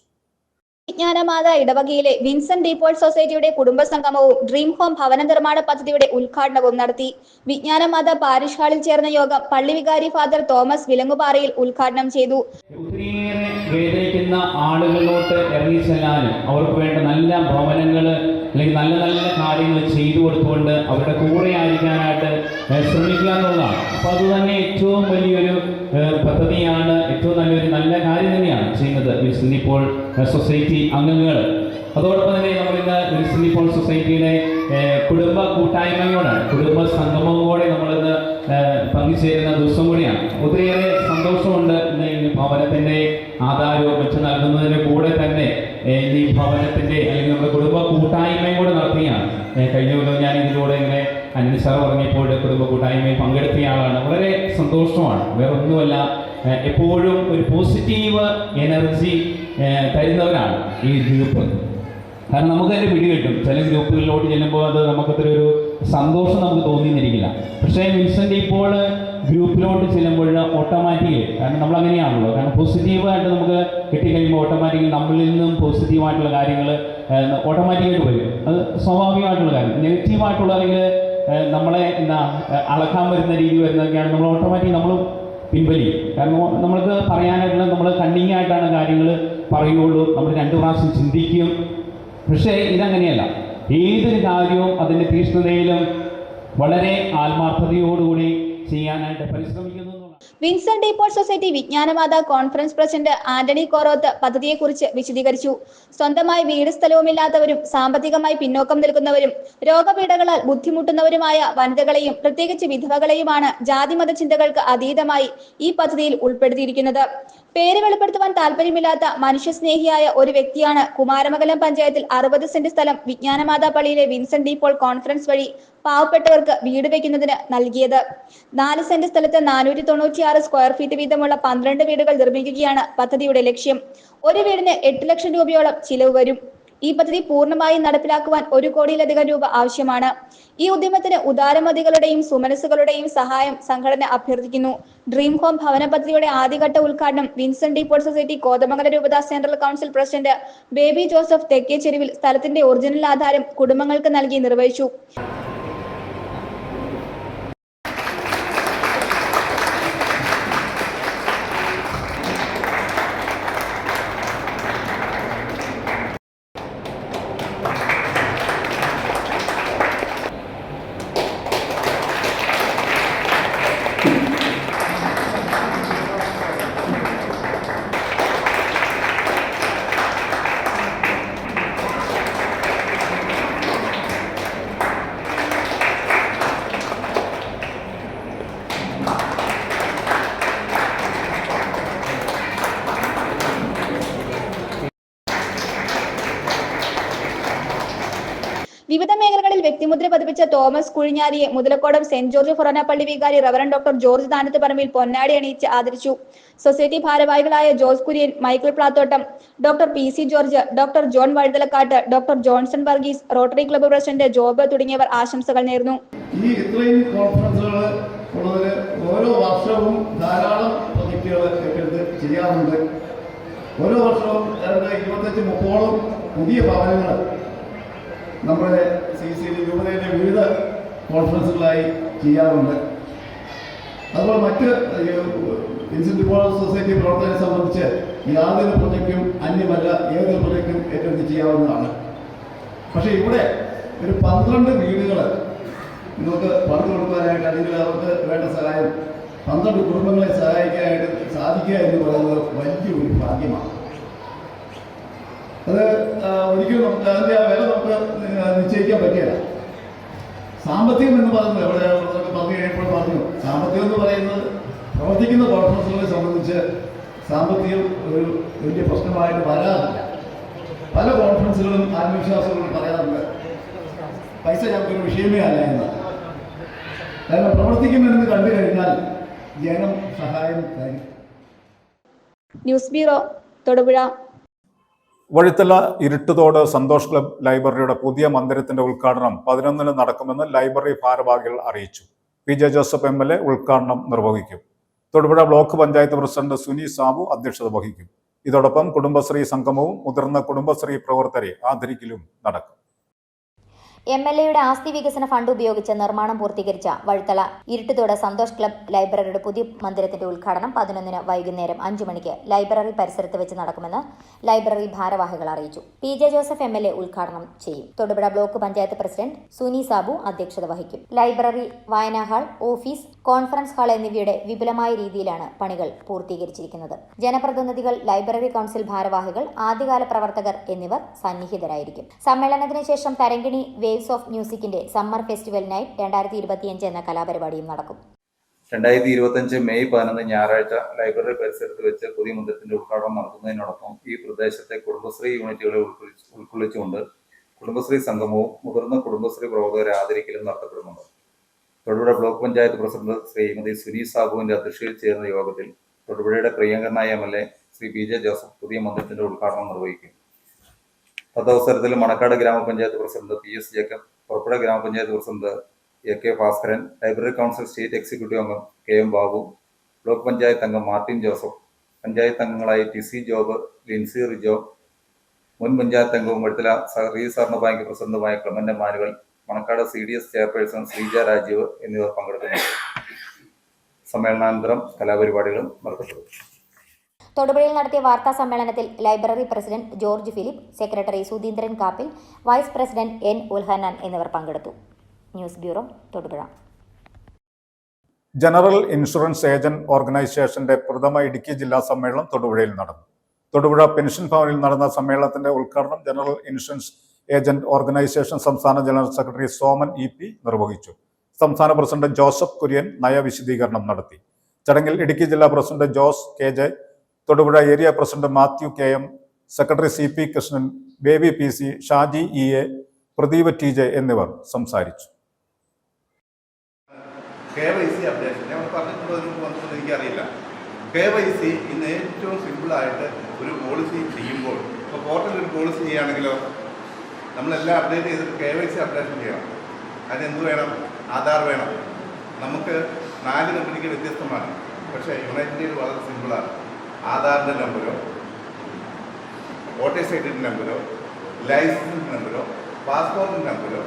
വിജ്ഞാനമാത ഇടവകയിലെ വിൻസെന്റ് ഡീപോൾ സൊസൈറ്റിയുടെ കുടുംബസംഗമവും ഡ്രീം ഹോം ഭവന നിർമ്മാണ പദ്ധതിയുടെ ഉദ്ഘാടനവും നടത്തി. വിജ്ഞാനമാത പാരിഷ് ഹാളിൽ ചേർന്ന യോഗം പള്ളി വികാരി ഫാദർ തോമസ് വിലങ്ങുപാറയിൽ ഉദ്ഘാടനം ചെയ്തു. ഒത്തിരിയേറെ വേദനിക്കുന്ന ആളുകളിലോട്ട് ഇറങ്ങി ചെല്ലാനും അവർക്ക് വേണ്ട നല്ല ഭവനങ്ങൾ അല്ലെങ്കിൽ നല്ല നല്ല കാര്യങ്ങൾ ചെയ്തു കൊടുത്തുകൊണ്ട് അവരുടെ കൂടെ ആയിരിക്കാനായിട്ട് ശ്രമിക്കുക എന്നുള്ളതാണ്. അപ്പോൾ അതുതന്നെ ഏറ്റവും വലിയൊരു പദ്ധതിയാണ്, ഏറ്റവും നല്ല കാര്യം തന്നെയാണ് ചെയ്യുന്നത് വിൻസെന്റ് ഡീപോൾ സൊസൈറ്റി അംഗങ്ങൾ. അതോടൊപ്പം തന്നെ നമ്മളിന്ന് വിൻസെന്റ് ഡീപോൾ സൊസൈറ്റിയുടെ കുടുംബ കൂട്ടായ്മയോടാണ്, കുടുംബ സംഗമങ്ങളോടെ നമ്മളിന്ന് പങ്കുചേരുന്ന ദിവസം കൂടിയാണ്. ഒത്തിരിയേറെ സന്തോഷമുണ്ട്. ഇന്ന് ഭവനത്തിൻ്റെ ആധാരവും മറ്റും നൽകുന്നതിൻ്റെ കൂടെ തന്നെ ഈ ഭവനത്തിൻ്റെ അല്ലെങ്കിൽ നമ്മുടെ കുടുംബ കൂട്ടായ്മയും കൂടെ നടത്തിയാണ്. കഴിഞ്ഞ കൊല്ലം ഞാൻ ഇതിലൂടെ ഇങ്ങനെ അനിൽ സാർ പറഞ്ഞപ്പോൾ കുടുംബ കൂട്ടായ്മയിൽ പങ്കെടുത്തിയ ആളാണ്. വളരെ സന്തോഷമാണ്. വേറെ ഒന്നുമല്ല, എപ്പോഴും ഒരു പോസിറ്റീവ് എനർജി തരുന്നവരാണ് ഈ ഗ്രൂപ്പ്. കാരണം നമുക്ക് തന്നെ പിടികിട്ടും, ചില ഗ്രൂപ്പുകളിലോട്ട് ചെല്ലുമ്പോൾ അത് നമുക്കത്ര ഒരു സന്തോഷം നമുക്ക് തോന്നിയിരിക്കില്ല. പക്ഷേ വിൻസെന്റ് ഇപ്പോൾ ഗ്രൂപ്പിലോട്ട് ചെല്ലുമ്പോൾ ഓട്ടോമാറ്റിക്കലി, കാരണം നമ്മൾ അങ്ങനെയാണല്ലോ, കാരണം പോസിറ്റീവായിട്ട് നമുക്ക് കിട്ടിക്കഴിയുമ്പോൾ ഓട്ടോമാറ്റിക്കലി നമ്മളിൽ നിന്നും പോസിറ്റീവായിട്ടുള്ള കാര്യങ്ങൾ ഓട്ടോമാറ്റിക്കായിട്ട് വരും. അത് സ്വാഭാവികമായിട്ടുള്ള കാര്യം. നെഗറ്റീവായിട്ടുള്ള അല്ലെങ്കിൽ നമ്മളെ അളക്കാൻ വരുന്ന രീതി വരുന്നതൊക്കെയാണ് നമ്മൾ ഓട്ടോമാറ്റിക് നമ്മൾ പിൻവലിയും. കാരണം നമ്മൾക്ക് പറയാനായിട്ടുള്ള നമ്മൾ കണ്ണിങ് ആയിട്ടാണ് കാര്യങ്ങൾ പറയുള്ളൂ, നമ്മൾ 2 പ്രാവശ്യം ചിന്തിക്കും. പക്ഷേ ഇതങ്ങനെയല്ല. ഏതൊരു കാര്യവും അതിൻ്റെ തീക്ഷ്ണതയിലും വളരെ ആത്മാർത്ഥതയോടുകൂടി ചെയ്യാനായിട്ട് പരിശ്രമിക്കുന്നു. Vincent de Paul society Vijnanamatha conference president Antony Koroth പദ്ധതിയെക്കുറിച്ച് വിശദീകരിച്ചു. സ്വന്തമായി വീട് സ്ഥലവുമില്ലാത്തവരും സാമ്പത്തികമായി പിന്നോക്കം നിൽക്കുന്നവരും രോഗപീഠകളാൽ ബുദ്ധിമുട്ടുന്നവരുമായ വനിതകളെയും പ്രത്യേകിച്ച് വിധവകളെയുമാണ് ജാതിമത ചിന്തകൾക്ക് അതീതമായി ഈ പദ്ധതിയിൽ ഉൾപ്പെടുത്തിയിരിക്കുന്നത്. പേര് വെളിപ്പെടുത്തുവാൻ താല്പര്യമില്ലാത്ത മനുഷ്യസ്നേഹിയായ ഒരു വ്യക്തിയാണ് കുമാരമംഗലം പഞ്ചായത്തിൽ 60 സെന്റ് സ്ഥലം വിജ്ഞാനമാത പള്ളിയിലെ വിൻസെന്റ് ഡീപോൾ കോൺഫറൻസ് വഴി പാവപ്പെട്ടവർക്ക് വീട് വയ്ക്കുന്നതിന് നൽകിയത്. 4 സെന്റ് സ്ഥലത്ത് 496 സ്ക്വയർ ഫീറ്റ് വീതമുള്ള 12 വീടുകൾ നിർമ്മിക്കുകയാണ് പദ്ധതിയുടെ ലക്ഷ്യം. ഒരു വീടിന് 8 ലക്ഷം രൂപയോളം ചിലവ് വരും. ഈ പദ്ധതി പൂർണ്ണമായും നടപ്പിലാക്കുവാൻ 1 കോടിയിലധികം രൂപ ആവശ്യമാണ്. ഈ ഉദ്യമത്തിന് ഉദാരമതികളുടെയും സുമനസ്സുകളുടെയും സഹായം സംഘടന അഭ്യർത്ഥിക്കുന്നു. ഡ്രീം ഹോം ഭവന പദ്ധതിയുടെ ആദ്യഘട്ട ഉദ്ഘാടനം വിൻസെന്റ് ഡീപോൾ സൊസൈറ്റി കോതമംഗലം രൂപത central council president baby Joseph Thekkecheruvil സ്ഥലത്തിന്റെ ഒറിജിനൽ ആധാരം കുടുംബങ്ങൾക്ക് നൽകി നിർവഹിച്ചു. വിവിധ മേഖലകളിൽ വ്യക്തിമുദ്ര പതിപ്പിച്ച തോമസ് കുഴിഞ്ഞാരിയെ മുതലക്കോടം സെന്റ് ജോർജ് ഫൊറോന പള്ളി വികാരി reverend doctor George Thanath Parambil പൊന്നാടി അണിയിച്ച് ആദരിച്ചു. സൊസൈറ്റി ഭാരവാഹികളായ Jose Kurian, Michael Plathottam, doctor PC George, doctor John Vazhuthalakkattu, doctor Johnson Varghese, Rotary club president Job തുടങ്ങിയവർ ആശംസകൾ നേർന്നു. ഈ ഇത്രയും കോൺഫറൻസുകൾ ഉള്ളതിൽ ഓരോ വർഷവും ധാരാളം പ്രൊജക്റ്റുകൾ ഏറ്റെടുത്ത് ചെയ്യാറുണ്ട്. ഓരോ വർഷവും 25-30ഓളം പുതിയ ഭവനങ്ങൾ നമ്മുടെ CCD രൂപതയിലെ വിവിധ കോൺഫറൻസുകളായി ചെയ്യാറുണ്ട്. അതുപോലെ മറ്റ് വിൻസെന്റ് ഡീപോൾ സൊസൈറ്റി പ്രവർത്തകരെ സംബന്ധിച്ച് യാതൊരു പ്രൊജക്റ്റും അന്യമല്ല, ഏതൊരു പ്രൊജക്റ്റും ഏറ്റെടുത്ത് ചെയ്യാവുന്നതാണ്. പക്ഷേ ഇവിടെ ഒരു 12 വീടുകൾ നിങ്ങൾക്ക് പണിത് കൊടുക്കാനായിട്ട്, അല്ലെങ്കിൽ അവർക്ക് വേണ്ട സഹായം 12 കുടുംബങ്ങളെ സഹായിക്കാനായിട്ട് സാധിക്കുക എന്ന് പറയുന്നത് വലിയൊരു ഭാഗ്യമാണ്. അത് ഒരിക്കലും അതിൻ്റെ ആ വില നമുക്ക് നിശ്ചയിക്കാൻ പറ്റില്ല. സാമ്പത്തികം എന്ന് പറയുന്നത് എവിടെ പറഞ്ഞു കഴിഞ്ഞപ്പോൾ പറഞ്ഞു, സാമ്പത്തികം എന്ന് പറയുന്നത് പ്രവർത്തിക്കുന്ന കോൺഫറൻസുകളെ സംബന്ധിച്ച് സാമ്പത്തികം ഒരു വലിയ പ്രശ്നമായിട്ട് വരാറില്ല. പല കോൺഫറൻസുകളും ആത്മവിശ്വാസങ്ങളും പറയാറുണ്ട് പൈസ ഞങ്ങൾക്കൊരു വിഷയമേ അല്ല എന്ന്. കാരണം പ്രവർത്തിക്കുമെന്ന് കണ്ടു കഴിഞ്ഞാൽ ജനം സഹായം തരും. News bureau, Thodupuzha. Vazhithala Iruttuthodu Santhosh club ലൈബ്രറിയുടെ പുതിയ മന്ദിരത്തിന്റെ ഉദ്ഘാടനം 11-ന് നടക്കുമെന്ന് ലൈബ്രറി ഭാരവാഹികൾ അറിയിച്ചു. PJ ജോസഫ് MLA ഉദ്ഘാടനം നിർവഹിക്കും. തൊടുപുഴ ബ്ലോക്ക് പഞ്ചായത്ത് പ്രസിഡന്റ് സുനി സാബു അധ്യക്ഷത വഹിക്കും. ഇതോടൊപ്പം കുടുംബശ്രീ സംഗമവും മുതിർന്ന കുടുംബശ്രീ പ്രവർത്തകരെ ആദരിക്കലും നടക്കും. MLAയുടെ ആസ്തി വികസന ഫണ്ട് ഉപയോഗിച്ച് നിർമ്മാണം പൂർത്തീകരിച്ച വഴുത്തല ഇരുട്ടുതോട് സന്തോഷ് ക്ലബ് ലൈബ്രറിയുടെ പുതിയ മന്ദിരത്തിന്റെ ഉദ്ഘാടനം 11-ന് വൈകുന്നേരം 5 മണിക്ക് ലൈബ്രറി പരിസരത്ത് വെച്ച് നടക്കുമെന്ന് ലൈബ്രറി ഭാരവാഹികൾ അറിയിച്ചു. PJ ജോസഫ് MLA ഉദ്ഘാടനം ചെയ്യും. തൊടുപുഴ ബ്ലോക്ക് പഞ്ചായത്ത് പ്രസിഡന്റ് സുനി സാബു അധ്യക്ഷത വഹിക്കും. ലൈബ്രറി, വായനാ ഹാൾ, ഓഫീസ്, കോൺഫറൻസ് ഹാൾ എന്നിവയുടെ വിപുലമായ രീതിയിലാണ് പണികൾ പൂർത്തീകരിച്ചിരിക്കുന്നത്. ജനപ്രതിനിധികൾ, ലൈബ്രറി കൌൺസിൽ ഭാരവാഹികൾ, ആദ്യകാല പ്രവർത്തകർ എന്നിവർ സന്നിഹിതരായിരിക്കും. സമ്മേളനത്തിന് ശേഷം തരങ്കിണി വേവ്സ് ഓഫ് മ്യൂസിക്കിന്റെ സമ്മർ ഫെസ്റ്റിവൽ നൈറ്റ് 2025 എന്ന കലാപരിപാടിയും നടക്കും. 2025 മെയ് 11 ഞായറാഴ്ച ലൈബ്രറി പരിസരത്ത് വെച്ച് പുതിയ മന്ദിരത്തിന്റെ ഉദ്ഘാടനം നടത്തുന്നതിനോടൊപ്പം ഈ പ്രദേശത്തെ കുടുംബശ്രീ യൂണിറ്റുകളെ ഉൾക്കൊള്ളിച്ചുകൊണ്ട് കുടുംബശ്രീ സംഗമവും മുതിർന്ന കുടുംബശ്രീ പ്രവർത്തകരെ ആദരിക്കലും നടത്തപ്പെടുന്നുണ്ട്. തൊടുപുഴ ബ്ലോക്ക് പഞ്ചായത്ത് പ്രസിഡന്റ് ശ്രീമതി സുനി സാബുവിന്റെ അധ്യക്ഷതയിൽ ചേർന്ന യോഗത്തിൽ തൊടുപുഴയുടെ പ്രിയങ്കരനായ MLA ശ്രീ PJ ജോസഫ് പുതിയ മന്ദിരത്തിന്റെ ഉദ്ഘാടനം നിർവഹിക്കും. തദവസരത്തിൽ മണക്കാട് ഗ്രാമപഞ്ചായത്ത് പ്രസിഡന്റ് PS ജേക്കബ്, പുറപ്പുഴ ഗ്രാമപഞ്ചായത്ത് president AK Bhaskaran, library council state executive അംഗം KM ബാബു, ബ്ലോക്ക് പഞ്ചായത്ത് അംഗം മാർട്ടിൻ ജോസഫ്, പഞ്ചായത്ത് അംഗങ്ങളായ TC ജോബ്, ലിൻസി റിജോ, മുൻ പഞ്ചായത്ത് അംഗവും വഴുത്തല സഹകരണ ബാങ്ക് പ്രസിഡന്റുമായ ക്ലെമന്റ് മാനുവൽ, മണക്കാട് CDS ചെയർപേഴ്സൺ ശ്രീജ രാജീവ് എന്നിവർ പങ്കെടുക്കുന്നു. സമ്മേളനാനന്തരം കലാപരിപാടികളും നടത്തപ്പെടും. തൊടുപുഴയിൽ നടത്തിയ വാർത്താ സമ്മേളനത്തിൽ library president George Philip, secretary Sudheendran Kappil, vice president N Ulhannan എന്നിവർ പങ്കെടുത്തു. News bureau, Thodupuzha. General insurance agent ഓർഗനൈസേഷന്റെ പ്രഥമ ഇടുക്കി ജില്ലാ സമ്മേളനം തൊടുപുഴയിൽ നടന്നു. തൊടുപുഴ പെൻഷൻ ഭവനിൽ നടന്ന സമ്മേളനത്തിന്റെ ഉദ്ഘാടനം ജനറൽ ഇൻഷുറൻസ് ഏജന്റ് ഓർഗനൈസേഷൻ സംസ്ഥാന ജനറൽ സെക്രട്ടറി സോമൻ EP നിർവഹിച്ചു. സംസ്ഥാന പ്രസിഡന്റ് ജോസഫ് കുര്യൻ നയവിശദീകരണം നടത്തി. ചടങ്ങിൽ ഇടുക്കി ജില്ലാ president Jose KJ, Thodupuzha area president Mathew KM, secretary CP Krishnan, baby PC, Shaji EA, Pradeep TJ എന്നിവർ സംസാരിച്ചു. KYC അപ്ഡേഷൻ ഞാൻ പറഞ്ഞിട്ടുള്ളതിന് എനിക്കറിയില്ല. KYC ഇന്ന് ഏറ്റവും സിമ്പിളായിട്ട് ഒരു പോളിസി ചെയ്യുമ്പോൾ, ഇപ്പോൾ പോർട്ടലിൽ ഒരു പോളിസി ചെയ്യുകയാണെങ്കിലോ നമ്മളെല്ലാം അപ്ഡേറ്റ് ചെയ്തിട്ട് KYC അപ്ഡേഷൻ ചെയ്യണം. അതിനെന്ത് വേണം? ആധാർ വേണം. നമുക്ക് 4 കമ്പനിക്ക് വ്യത്യസ്തമാണ്. പക്ഷേ യുണൈറ്റഡിൽ വളരെ സിമ്പിളാണ്. ആധാറിൻ്റെ നമ്പരോ, വോട്ടേഴ്സ് ഐഡൻറ്റി നമ്പരോ, ലൈസൻസ് നമ്പരോ, പാസ്പോർട്ടിൻ്റെ നമ്പരോ,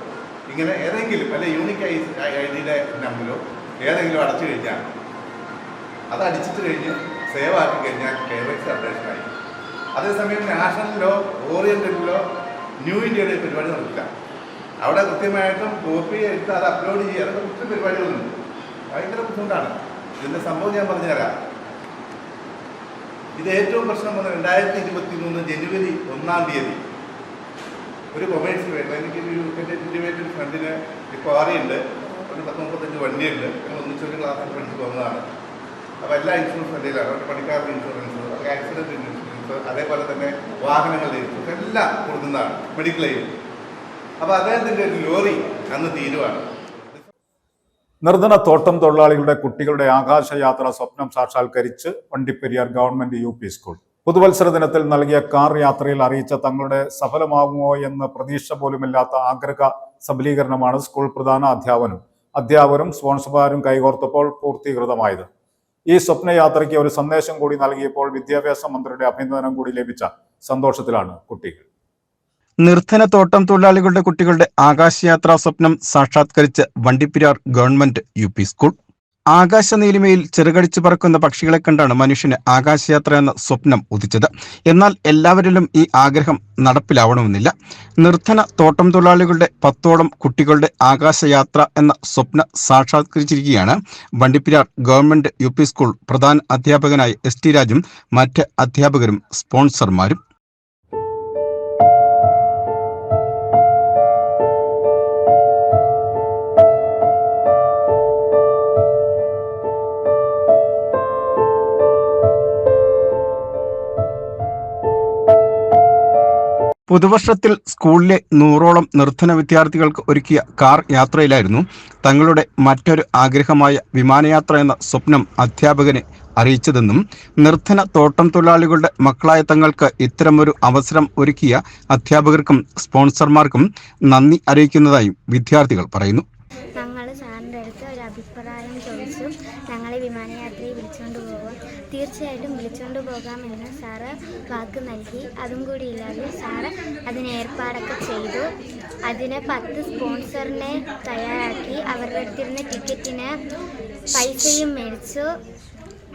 ഇങ്ങനെ ഏതെങ്കിലും അല്ലെ യൂണിക് ID നമ്പരോ ഏതെങ്കിലും അടച്ചു കഴിഞ്ഞാൽ അത് അടിച്ചിട്ട് കഴിഞ്ഞ് സേവ് ആക്കി കഴിഞ്ഞാൽ KYC അപ്ഡേഷനായി. അതേസമയം നാഷണലിലോ ഓറിയൻ്റലിലോ ന്യൂ ഇന്ത്യയുടെ പരിപാടി നടക്കില്ല. അവിടെ കൃത്യമായിട്ടും കോപ്പി എടുത്ത് അത് അപ്ലോഡ് ചെയ്യുക, അതൊക്കെ ഒത്തിരി പരിപാടികളുണ്ട്. ഭയങ്കര ബുദ്ധിമുട്ടാണ്. ഇതിൻ്റെ സംഭവം ഞാൻ പറഞ്ഞുതരാം. ഇത് ഏറ്റവും പ്രശ്നം വന്നത് 2023 ജനുവരി 1-ാം തീയതി ഒരു കൊമേഴ്സ്യൽ വേണ്ട എനിക്ക് എൻ്റെ ഇൻഡിവിജ്വൽ ഫ്രണ്ടിന് ഇപ്പോൾ അറിയുണ്ട്. ഒരു 10-35 വണ്ടിയുണ്ട്. ഞങ്ങൾ ഒന്നിച്ചൊരു ക്ലാസ്സിൽ പഠിച്ച് പോകുന്നതാണ്. അപ്പോൾ എല്ലാ ഇൻഷുറൻസ് എന്തെങ്കിലും അവരുടെ പണിക്കാരുടെ ഇൻഷുറൻസ്, ആക്സിഡൻറ്റ് ഇൻഷുറൻസ്, അതേപോലെ തന്നെ വാഹനങ്ങളുടെ ഇൻഷുറൻസ് എല്ലാം കൊടുക്കുന്നതാണ്, മെഡിക്കൽ എയ്ഡ്. അപ്പോൾ അദ്ദേഹത്തിൻ്റെ ഒരു ലോറി അന്ന് തീരുവാണ്. നിർധന തോട്ടം തൊഴിലാളികളുടെ കുട്ടികളുടെ ആകാശയാത്ര സ്വപ്നം സാക്ഷാത്കരിച്ച് വണ്ടിപ്പെരിയാർ ഗവൺമെന്റ് UP സ്കൂൾ. പുതുവത്സര ദിനത്തിൽ നൽകിയ കാർ യാത്രയിൽ അറിയിച്ച തങ്ങളുടെ സഫലമാകുമോ എന്ന് പ്രതീക്ഷ പോലുമില്ലാത്ത ആഗ്രഹ സബലീകരണമാണ് സ്കൂൾ പ്രധാന അധ്യാപകരും സ്പോൺസർമാരും കൈകോർത്തപ്പോൾ പൂർത്തീകൃതമായത്. ഈ സ്വപ്നയാത്രയ്ക്ക് ഒരു സന്ദേശം കൂടി നൽകിയപ്പോൾ വിദ്യാഭ്യാസ മന്ത്രിയുടെ അഭിനന്ദനം കൂടി ലഭിച്ച സന്തോഷത്തിലാണ് കുട്ടികൾ. നിർധന തോട്ടം തൊഴിലാളികളുടെ കുട്ടികളുടെ ആകാശയാത്രാ സ്വപ്നം സാക്ഷാത്കരിച്ച് വണ്ടിപ്പെരിയാർ ഗവൺമെന്റ് UP സ്കൂൾ. ആകാശ നീലിമയിൽ ചെറുകടിച്ചു പറക്കുന്ന പക്ഷികളെ കണ്ടാണ് മനുഷ്യന് ആകാശയാത്ര എന്ന സ്വപ്നം ഉദിച്ചത്. എന്നാൽ എല്ലാവരിലും ഈ ആഗ്രഹം നടപ്പിലാവണമെന്നില്ല. നിർധന തോട്ടം തൊഴിലാളികളുടെ 10ഓളം കുട്ടികളുടെ ആകാശയാത്ര എന്ന സ്വപ്നം സാക്ഷാത്കരിച്ചിരിക്കുകയാണ് വണ്ടിപ്പെരിയാർ ഗവൺമെന്റ് UP സ്കൂൾ പ്രധാന അധ്യാപകനായ ST രാജും മറ്റ് അധ്യാപകരും സ്പോൺസർമാരും. പുതുവർഷത്തിൽ സ്കൂളിലെ 100ഓളം നിർധന വിദ്യാർത്ഥികൾക്ക് ഒരുക്കിയ കാർ യാത്രയിലായിരുന്നു തങ്ങളുടെ മറ്റൊരു ആഗ്രഹമായ വിമാനയാത്ര എന്ന സ്വപ്നം അധ്യാപകനെ അറിയിച്ചതെന്നും നിർധന തോട്ടം തൊഴിലാളികളുടെ മക്കളായ തങ്ങൾക്ക് ഇത്തരമൊരു അവസരം ഒരുക്കിയ അധ്യാപകർക്കും സ്പോൺസർമാർക്കും നന്ദി അറിയിക്കുന്നതായും വിദ്യാർത്ഥികൾ പറയുന്നു. ഞങ്ങൾ സാറിൻ്റെ അടുത്ത് ഒരു അഭിപ്രായം ചോദിച്ചു. ഞങ്ങളെ വിമാനയാത്രയിൽ വിളിച്ചുകൊണ്ട് പോകും, തീർച്ചയായിട്ടും വിളിച്ചുകൊണ്ട് പോകാമെന്ന് സാറ് വാക്ക് നൽകി. അതും കൂടി ഇല്ലാതെ സാറ് അതിന് ഏർപ്പാടൊക്കെ ചെയ്തു. അതിന് 10 സ്പോൺസറിനെ തയ്യാറാക്കി അവരുടെ അടുത്തിരുന്ന ടിക്കറ്റിന് പൈസയും മേടിച്ചു.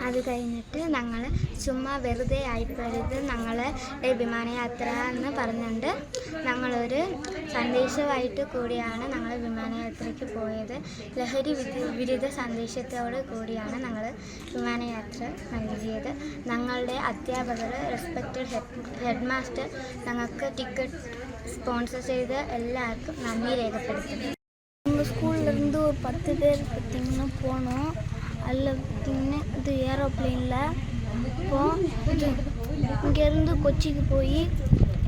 അത് കഴിഞ്ഞിട്ട് ഞങ്ങൾ ചുമ്മാ വെറുതെ ആയിപ്പോയത് ഞങ്ങളുടെ വിമാനയാത്ര എന്ന് പറഞ്ഞുകൊണ്ട് ഞങ്ങളൊരു സന്ദേശമായിട്ട് കൂടിയാണ് ഞങ്ങൾ വിമാനയാത്രയ്ക്ക് പോയത്. ലഹരി വിരുദ്ധ സന്ദേശത്തോട് കൂടിയാണ് ഞങ്ങൾ വിമാനയാത്ര നൽകിയത്. ഞങ്ങളുടെ അധ്യാപകർ, റെസ്പെക്റ്റഡ് ഹെഡ് മാസ്റ്റർ ഞങ്ങൾക്ക് ടിക്കറ്റ് സ്പോൺസർ ചെയ്ത് എല്ലാവർക്കും നന്ദി രേഖപ്പെടുത്തുന്നു. எங்கள் ஸ்கூல்லேருந்து ஒரு 10 பேர் பார்த்திங்கன்னா போனோம். அதில் பார்த்திங்கன்னா இது ஏரோப்ளேனில் இங்கேருந்து கொச்சிக்கு போய்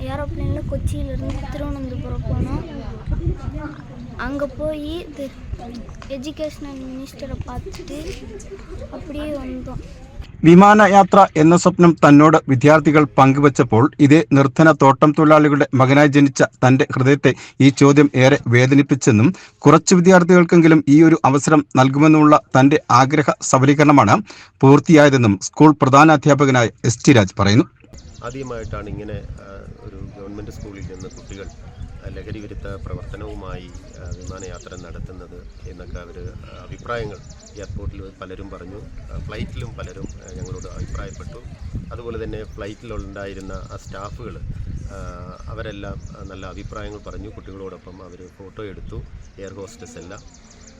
ஏரோப்ளேனில் கொச்சியிலேருந்து திருவனந்தபுரம் போனோம். அங்கே போய் இது எஜுகேஷனல் மினிஸ்டரை பார்த்துட்டு அப்படியே வந்தோம். വിമാനയാത്ര എന്ന സ്വപ്നം തന്നോട് വിദ്യാർത്ഥികൾ പങ്കുവച്ചപ്പോൾ ഇതേ നിർധന തോട്ടം തൊഴിലാളികളുടെ മകനായി ജനിച്ച തന്റെ ഹൃദയത്തെ ഈ ചോദ്യം ഏറെ വേദനിപ്പിച്ചെന്നും കുറച്ചു വിദ്യാർത്ഥികൾക്കെങ്കിലും ഈ ഒരു അവസരം നൽകുമെന്നുള്ള തന്റെ ആഗ്രഹ സബലീകരണമാണ് പൂർത്തിയായതെന്നും സ്കൂൾ പ്രധാനാധ്യാപകനായ ST രാജ് പറയുന്നു. ആദ്യമായിട്ടാണ് ഇങ്ങനെ ഒരു ഗവൺമെൻറ് സ്കൂളിൽ നിന്ന് കുട്ടികൾ ലഹരി വിരുദ്ധ പ്രവർത്തനവുമായി വിമാനയാത്ര നടത്തുന്നത് എന്നൊക്കെ അവർ അഭിപ്രായങ്ങൾ എയർപോർട്ടിൽ പലരും പറഞ്ഞു. ഫ്ലൈറ്റിലും പലരും ഞങ്ങളോട് അഭിപ്രായപ്പെട്ടു. അതുപോലെ തന്നെ ഫ്ലൈറ്റിലുണ്ടായിരുന്ന ആ സ്റ്റാഫുകൾ അവരെല്ലാം നല്ല അഭിപ്രായങ്ങൾ പറഞ്ഞു. കുട്ടികളോടൊപ്പം അവർ ഫോട്ടോ എടുത്തു, എയർ ഹോസ്റ്റസ് എല്ലാം.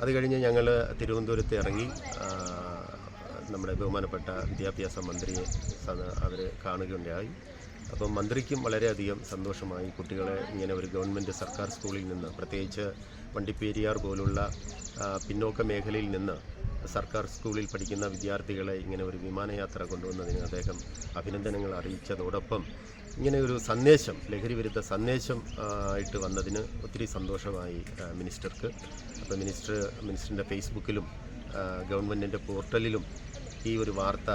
അത് കഴിഞ്ഞ് ഞങ്ങൾ തിരുവനന്തപുരത്ത് ഇറങ്ങി നമ്മുടെ ബഹുമാനപ്പെട്ട വിദ്യാഭ്യാസ മന്ത്രിയെ അവർ കാണുകയുണ്ടായി. അപ്പം മന്ത്രിക്കും വളരെയധികം സന്തോഷമായി. കുട്ടികളെ ഇങ്ങനെ ഒരു ഗവൺമെൻറ് സർക്കാർ സ്കൂളിൽ നിന്ന്, പ്രത്യേകിച്ച് വണ്ടിപ്പെരിയാർ പോലുള്ള പിന്നോക്ക മേഖലയിൽ നിന്ന് സർക്കാർ സ്കൂളിൽ പഠിക്കുന്ന വിദ്യാർത്ഥികളെ ഇങ്ങനെ ഒരു വിമാനയാത്ര കൊണ്ടുവന്നതിന് അദ്ദേഹം അഭിനന്ദനങ്ങൾ അറിയിച്ചതോടൊപ്പം ഇങ്ങനെ ഒരു സന്ദേശം, ലഹരി വിരുദ്ധ സന്ദേശം ആയിട്ട് വന്നതിന് ഒത്തിരി സന്തോഷമായി മിനിസ്റ്റർക്ക്. അപ്പോൾ മിനിസ്റ്ററിൻ്റെ ഫേസ്ബുക്കിലും ഗവൺമെൻറ്റിൻ്റെ പോർട്ടലിലും ഈ ഒരു വാർത്ത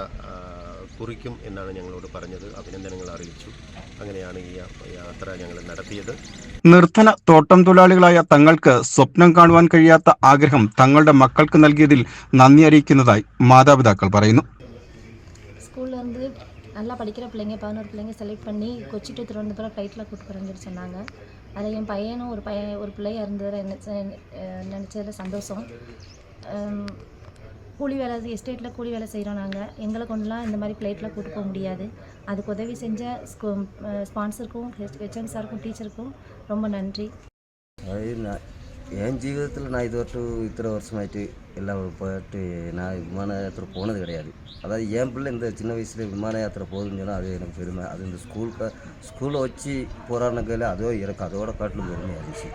കുറിക്കും എന്നാണ് ഞങ്ങളോട് പറഞ്ഞത്. അഭിനന്ദനങ്ങൾ അറിയിച്ചു. അങ്ങനെയാണ് ഈ യാത്ര ഞങ്ങൾ നടത്തിയത്. നിർധന തോട്ടം തൊഴിലാളികളായ തങ്ങൾക്ക് സ്വപ്നം കാണുവാൻ കഴിയാത്ത ആഗ്രഹം തങ്ങളുടെ മക്കൾക്ക് നൽകിയതിൽ നന്ദി അറിയിക്കുന്നതായി മാതാപിതാക്കൾ പറയുന്നു. ஸ்கூலில் இருந்து நல்லா படிக்கிற பிள்ளைங்க 11 பிள்ளைங்க செலக்ட் பண்ணி கொச்சி டு திருவனந்தபுரம் ஃப்ளைட்டில் கூப்பிட்டு போகிறேன்னு சொன்னாங்க. அதில் என் பையனும் ஒரு பிள்ளையாக இருந்தது நினச்சதில் சந்தோஷம். கூலி வேலை, எஸ்டேட்டில் கூலி வேலை செய்கிறோம் நாங்கள். எங்களை கொண்டுலாம் இந்த மாதிரி ஃப்ளைட்டில் கூப்பிட்டு போக முடியாது. அதுக்கு உதவி செஞ்ச ஸ்பான்சருக்கும், HM சாருக்கும், டீச்சருக்கும் ரொம்ப நன்றி. என் ஜீவிதத்தில் நான் இது வரைக்கும் இத்தனை வருஷமாயிட்டு எல்லாம் போயிட்டு நான் விமான யாத்திரை போனது கிடையாது. அதாவது என் பிள்ளை இந்த சின்ன வயசில் விமான யாத்திரை போகுதுன்னு சொன்னால் அது எனக்கு பெருமை. அது இந்த ஸ்கூலை வச்சு போராடினக்கையில் எனக்கு அதோட காட்டிலும் பெருமை இருந்துச்சு.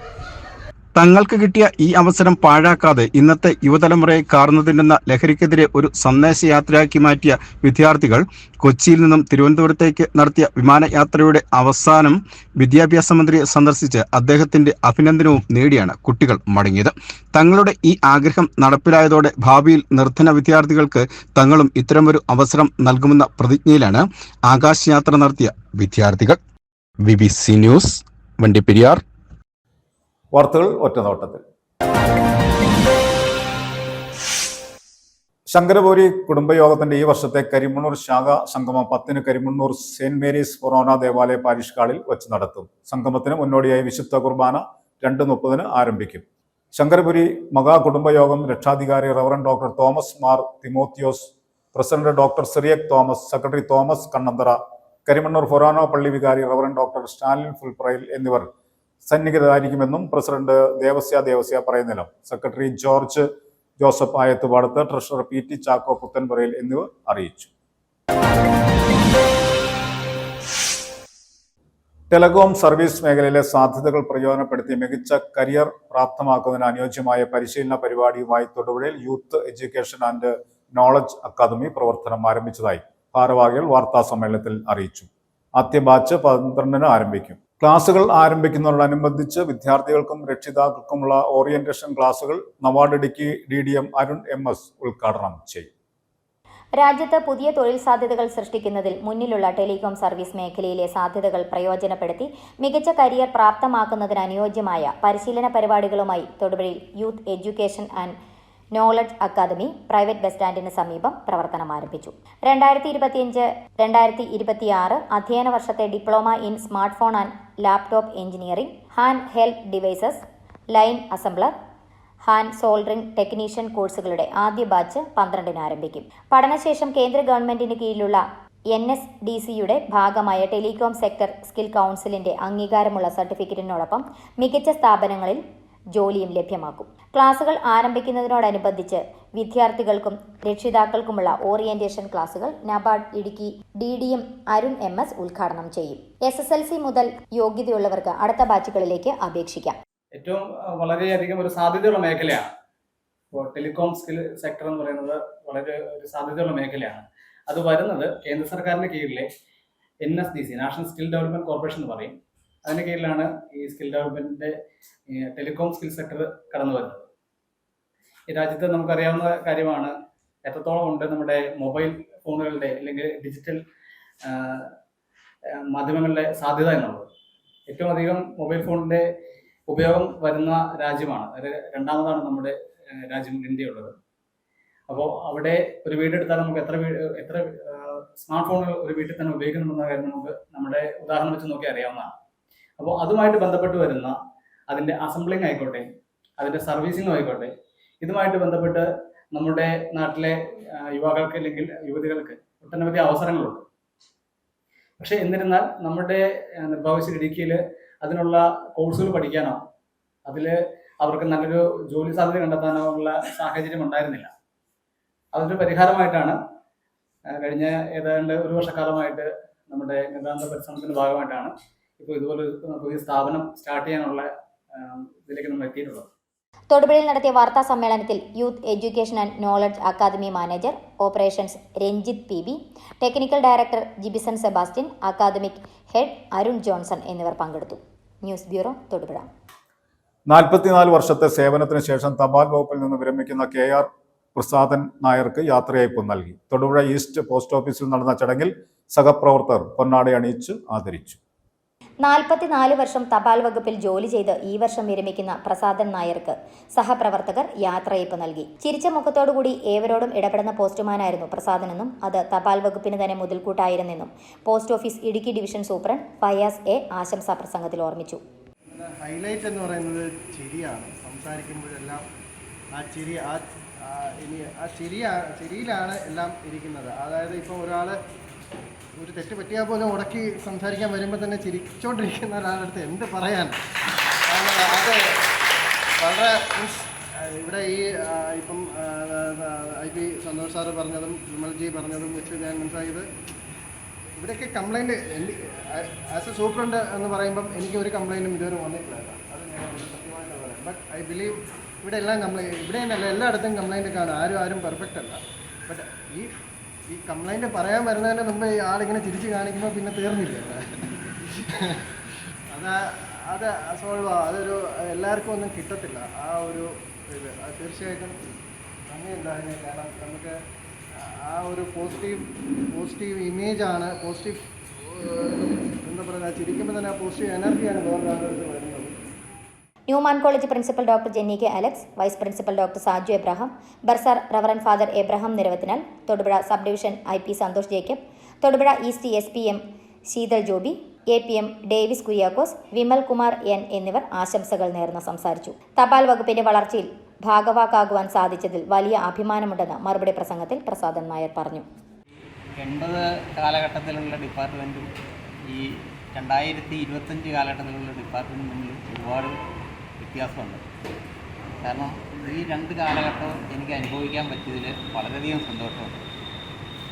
തങ്ങൾക്ക് കിട്ടിയ ഈ അവസരം പാഴാക്കാതെ ഇന്നത്തെ യുവതലമുറയെ കാർന്നുതിന്നുന്ന ലഹരിക്കെതിരെ ഒരു സന്ദേശയാത്രയാക്കി മാറ്റിയ വിദ്യാർത്ഥികൾ കൊച്ചിയിൽ നിന്നും തിരുവനന്തപുരത്തേക്ക് നടത്തിയ വിമാനയാത്രയുടെ അവസാനം വിദ്യാഭ്യാസ മന്ത്രിയെ സന്ദർശിച്ച് അദ്ദേഹത്തിന്റെ അഭിനന്ദനവും നേടിയാണ് കുട്ടികൾ മടങ്ങിയത്. തങ്ങളുടെ ഈ ആഗ്രഹം നടപ്പിലായതോടെ ഭാവിയിൽ നിർധന വിദ്യാർത്ഥികൾക്ക് തങ്ങളും ഇത്തരമൊരു അവസരം നൽകുമെന്ന പ്രതിജ്ഞയിലാണ് ആകാശയാത്ര നടത്തിയ വിദ്യാർത്ഥികൾ. BBC news, Vandiperiyar. വാർത്തകൾ ഒറ്റനോട്ടത്തിൽ. ശങ്കരപൂരി കുടുംബയോഗത്തിന്റെ ഈ വർഷത്തെ കരിമണ്ണൂർ ശാഖാ സംഗമം 10-ന് കരിമണ്ണൂർ സെന്റ് മേരീസ് ഫൊറോന ദേവാലയ പാരിഷ് ഹാളിൽ വച്ച് നടത്തും. സംഗമത്തിന് മുന്നോടിയായി വിശുദ്ധ കുർബാന 2:30-ന് ആരംഭിക്കും. ശങ്കരപുരി മഹാ കുടുംബയോഗം രക്ഷാധികാരി reverend doctor Thomas Mar Timotheos, president doctor Cyriac Thomas, secretary Thomas Kannanthara, Karimannoor forane പള്ളി വികാരി റവറൻ ഡോക്ടർ സ്റ്റാലിൻ ഫുൾപ്രയിൽ എന്നിവർ സന്നിഹിതരായിരിക്കുമെന്നും പ്രസിഡന്റ് ദേവസ്യ പറയുന്നില്ല. Secretary George Joseph Ayathupadath, treasurer PT Chacko Puthenpurayil എന്നിവർ അറിയിച്ചു. ടെലകോം സർവീസ് മേഖലയിലെ സാധ്യതകൾ പ്രയോജനപ്പെടുത്തി മികച്ച കരിയർ പ്രാപ്തമാക്കുന്നതിന് അനുയോജ്യമായ പരിശീലന പരിപാടിയുമായി തൊടുപുഴയിൽ youth education and knowledge academy പ്രവർത്തനം ആരംഭിച്ചതായി ഭാരവാഹികൾ വാർത്താ സമ്മേളനത്തിൽ അറിയിച്ചു. ആദ്യ ബാച്ച് 12-ന് ആരംഭിക്കും. ക്ലാസുകൾ ആരംഭിക്കുന്നതോടനുബന്ധിച്ച് വിദ്യാർത്ഥികൾക്കും രക്ഷിതാക്കൾക്കുമുള്ള ഓറിയന്റേഷൻ ക്ലാസുകൾ നവാർഡ് ഇടുക്കി DDM അരുൺ MS ഉദ്ഘാടനം ചെയ്യും. രാജ്യത്ത് പുതിയ തൊഴിൽ സാധ്യതകൾ സൃഷ്ടിക്കുന്നതിൽ മുന്നിലുള്ള ടെലികോം സർവീസ് മേഖലയിലെ സാധ്യതകൾ പ്രയോജനപ്പെടുത്തി മികച്ച കരിയർ പ്രാപ്തമാക്കുന്നതിന് അനുയോജ്യമായ പരിശീലന പരിപാടികളുമായി തൊടുപുഴയിൽ youth education and knowledge academy private bus സ്റ്റാൻഡിന് സമീപം പ്രവർത്തനം ആരംഭിച്ചു. 2025-2026 അധ്യയന വർഷത്തെ diploma in smart phone and laptop engineering, hand held devices, line assembler, hand soldering technician കോഴ്സുകളുടെ ആദ്യ ബാച്ച് 12-ന് ആരംഭിക്കും. പഠനശേഷം കേന്ദ്ര ഗവൺമെന്റിന് കീഴിലുള്ള NSDCയുടെ ഭാഗമായ ടെലികോം സെക്ടർ സ്കിൽ കൗൺസിലിന്റെ അംഗീകാരമുള്ള സർട്ടിഫിക്കറ്റിനോടൊപ്പം മികച്ച സ്ഥാപനങ്ങളിൽ ജോലിയും ലഭ്യമാക്കും. ക്ലാസുകൾ ആരംഭിക്കുന്നതിനോടനുബന്ധിച്ച് വിദ്യാർത്ഥികൾക്കും രക്ഷിതാക്കൾക്കുമുള്ള ഓറിയന്റേഷൻ ക്ലാസുകൾ NABARD Idukki DDM Arun MS ഉദ്ഘാടനം ചെയ്യും. SSLC മുതൽ യോഗ്യതയുള്ളവർക്ക് അടുത്ത ബാച്ചുകളിലേക്ക് അപേക്ഷിക്കാം. ഏറ്റവും വളരെയധികം ഒരു സാധ്യതയുള്ള മേഖലയാണ്. ഇപ്പോൾ ടെലികോം സ്കിൽ സെക്ടർ എന്ന് പറയുന്നത് വളരെ ഒരു സാധ്യതയുള്ള മേഖലയാണ്. അത് വരുന്നത് കേന്ദ്ര സർക്കാരിൻ്റെ കീഴിലെ NSDC, national skill development corporation എന്ന് പറയും. അതിന് കീഴിലാണ് ഈ സ്കിൽ ഡെവലപ്മെന്റിന്റെ ടെലികോം സ്കിൽ സെക്ടർ കടന്നു വരുന്നത്. ഈ രാജ്യത്ത് നമുക്കറിയാവുന്ന കാര്യമാണ് എത്രത്തോളം ഉണ്ട് നമ്മുടെ മൊബൈൽ ഫോണുകളുടെ അല്ലെങ്കിൽ ഡിജിറ്റൽ മാധ്യമങ്ങളുടെ സാധ്യത എന്നുള്ളത്. ഏറ്റവും അധികം മൊബൈൽ ഫോണിന്റെ ഉപയോഗം വരുന്ന രാജ്യമാണ്. അത് രണ്ടാമതാണ് നമ്മുടെ രാജ്യം ഇന്ത്യയുള്ളത്. അപ്പോൾ അവിടെ ഒരു വീടെടുത്താൽ നമുക്ക് എത്ര സ്മാർട്ട് ഫോണുകൾ ഒരു വീട്ടിൽ തന്നെ ഉപയോഗിക്കുന്നുണ്ടെന്ന കാര്യം നമുക്ക് നമ്മുടെ ഉദാഹരണം വെച്ച് നോക്കി അറിയാവുന്നതാണ്. അപ്പോൾ അതുമായിട്ട് ബന്ധപ്പെട്ട് വരുന്ന അതിൻ്റെ അസംബ്ലിംഗ് ആയിക്കോട്ടെ, അതിൻ്റെ സർവീസിങ്ങും ആയിക്കോട്ടെ, ഇതുമായിട്ട് ബന്ധപ്പെട്ട് നമ്മുടെ നാട്ടിലെ യുവാക്കൾക്ക് അല്ലെങ്കിൽ യുവതികൾക്ക് ഒട്ടനവധി അവസരങ്ങളുണ്ട്. പക്ഷെ എന്നിരുന്നാൽ നമ്മുടെ നിർഭാഗ്യവശാൽ ഇടുക്കിയിൽ അതിനുള്ള കോഴ്സുകൾ പഠിക്കാനോ അതിൽ അവർക്ക് നല്ലൊരു ജോലി സാധ്യത കണ്ടെത്താനോ ഉള്ള സാഹചര്യം ഉണ്ടായിരുന്നില്ല. അതിൻ്റെ പരിഹാരമായിട്ടാണ് കഴിഞ്ഞ ഏതാണ്ട് ഒരു വർഷക്കാലമായിട്ട് നമ്മുടെ ഗതാഗത പരിശ്രമത്തിൻ്റെ ഭാഗമായിട്ടാണ് ഇപ്പോൾ ഇതുപോലെ പുതിയ സ്ഥാപനം സ്റ്റാർട്ട് ചെയ്യാനുള്ള ഇതിലേക്ക് നമ്മൾ എത്തിയിട്ടുള്ളത്. തൊടുപുഴയിൽ നടത്തിയ വാർത്താ സമ്മേളനത്തിൽ youth education and knowledge academy manager operations Ranjith PB, technical director Jibison Sebastian, academic head Arun Johnson എന്നിവർ പങ്കെടുത്തു. News bureau, Thodupuzha. 44 വർഷത്തെ സേവനത്തിന് ശേഷം തപാൽ വകുപ്പിൽ നിന്ന് വിരമിക്കുന്ന KR പ്രസാദൻ നായർക്ക് യാത്രയയപ്പ് നൽകി. തൊടുപുഴ ഈസ്റ്റ് പോസ്റ്റ് ഓഫീസിൽ നടന്ന ചടങ്ങിൽ സഹപ്രവർത്തകർ പൊന്നാട അണിയിച്ച് ആദരിച്ചു. 44 വർഷം തപാൽ വകുപ്പിൽ ജോലി ചെയ്ത് ഈ വർഷം വിരമിക്കുന്ന പ്രസാദൻ നായർക്ക് സഹപ്രവർത്തകർ യാത്രയയപ്പ് നൽകി. ചിരിച്ച മുഖത്തോടുകൂടി ഏവരോടും ഇടപെടുന്ന പോസ്റ്റുമാനായിരുന്നു പ്രസാദനെന്നും അത് തപാൽ വകുപ്പിന് തന്നെ മുതൽക്കൂട്ടായിരുന്നെന്നും post office Idukki division superintendent Fayas A ആശംസാ പ്രസംഗത്തിൽ ഓർമ്മിച്ചു. ഹൈലൈറ്റ് എന്ന് പറയുന്നത് ചിരിയാണ്. സംസാരിക്കുമ്പോഴെല്ലാം ആ ചിരിയിലാണ് എല്ലാം ഇരിക്കുന്നത്. അതായത് ഇപ്പോൾ ഒരാൾ ഒരു തെറ്റ് പറ്റിയാൽ പോലും ഉടക്കി സംസാരിക്കാൻ വരുമ്പോൾ തന്നെ ചിരിച്ചുകൊണ്ടിരിക്കുന്ന ഒരാളടുത്ത് എന്ത് പറയാൻ. അത് വളരെ ഇവിടെ ഈ ഇപ്പം IP സന്തോഷ് സാറ് പറഞ്ഞതും വിമൽജി പറഞ്ഞതും വെച്ച് ഞാൻ മനസ്സിലായത് ഇവിടെയൊക്കെ കംപ്ലൈൻറ്റ് ആസ് എ സൂപ്രണ്ട് എന്ന് പറയുമ്പം എനിക്ക് ഒരു കംപ്ലൈൻറ്റും ഇതുവരെ വന്നിട്ടില്ല. അത് ഞാൻ സത്യമായിട്ട് പറയാം. ബട്ട് ഐ ബിലീവ് ഇവിടെ എല്ലാം ഇവിടെ നിന്നല്ല എല്ലായിടത്തും കംപ്ലൈൻറ്റ് കാണും. ആരും പെർഫെക്റ്റ് അല്ല. ബട്ട് ഈ കംപ്ലൈൻറ്റ് പറയാൻ വരുന്നതിന് മുമ്പ് ഈ ആളിങ്ങനെ തിരിച്ച് കാണിക്കുമ്പോൾ പിന്നെ തീർന്നില്ല. അത് സോൾവ് അതൊരു എല്ലാവർക്കും ഒന്നും കിട്ടത്തില്ല. ആ ഒരു ഇത് തീർച്ചയായിട്ടും അങ്ങനെയുണ്ടാകുന്നത്. കാരണം നമുക്ക് ആ ഒരു പോസിറ്റീവ് ഇമേജാണ്, പോസിറ്റീവ് എന്താ പറയുക, ചിരിക്കുമ്പോൾ തന്നെ ആ പോസിറ്റീവ് എനർജിയാണ് വേറൊരാളുടെ വരുന്നത്. Newman college principal doctor Jenny K. Alex, vice principal doctor Saju Abraham, bursar reverend father Abraham Niravathinal, Thodupuzha sub division IP Santhosh Jacob, Thodupuzha east SPM Sheethal Joby, APM Davis Kuriakose, Vimal Kumar N എന്നിവർ ആശംസകൾ നേർന്ന് സംസാരിച്ചു. തപാൽ വകുപ്പിന്റെ വളർച്ചയിൽ ഭാഗവാക്കാകുവാൻ സാധിച്ചതിൽ വലിയ അഭിമാനമുണ്ടെന്ന് മറുപടി പ്രസംഗത്തിൽ പ്രസാദൻ നായർ പറഞ്ഞു. 80 കാലഘട്ടത്തിലുള്ള ഡിപ്പാർട്ട്മെൻറ്റും ഈ 2025 കാലഘട്ടത്തിലുള്ള ഡിപ്പാർട്ട്മെൻറ്റും തമ്മിൽ ഒരുപാട് വ്യത്യാസമുണ്ട്. കാരണം ഈ 2 കാലഘട്ടവും എനിക്ക് അനുഭവിക്കാൻ പറ്റിയതിൽ വളരെയധികം സന്തോഷമുണ്ട്.